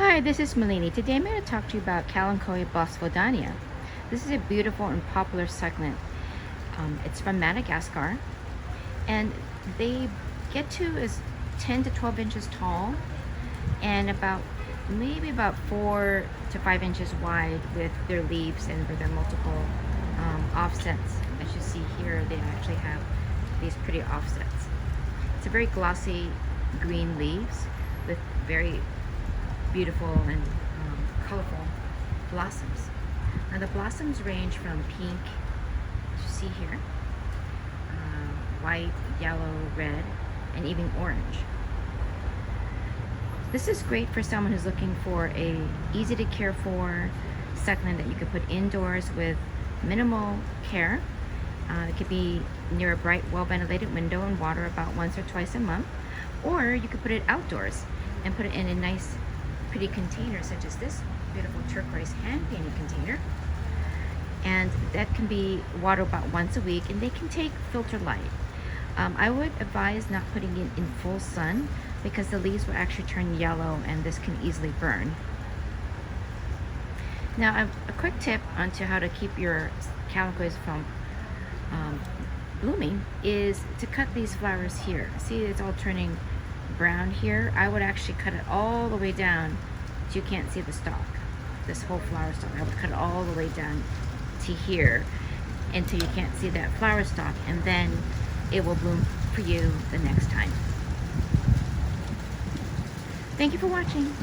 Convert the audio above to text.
Hi, this is Malini. Today I'm going to talk to you about Kalanchoe blossfeldiana. This is a beautiful and popular succulent. It's from Madagascar, and they get to as 10 to 12 inches tall and maybe about 4 to 5 inches wide with their leaves and with their multiple offsets. As you see here, they actually have these pretty offsets. It's a very glossy green leaves with very beautiful and colorful blossoms. Now the blossoms range from pink, as you see here, white, yellow, red, and even orange. This is great for someone who's looking for a easy to care for succulent that you could put indoors with minimal care. It could be near a bright, well ventilated window and water about once or twice a month, or you could put it outdoors and put it in a nice pretty container such as this beautiful turquoise hand painted container, and that can be watered about once a week, and they can take filter light. I would advise not putting it in full sun because the leaves will actually turn yellow and this can easily burn. Now a quick tip onto how to keep your kalanchoes from blooming is to cut these flowers here. See, it's all turning brown here. I would actually cut it all the way down so you can't see the stalk, this whole flower stalk. I would cut it all the way down to here until you can't see that flower stalk, and then it will bloom for you the next time. Thank you for watching.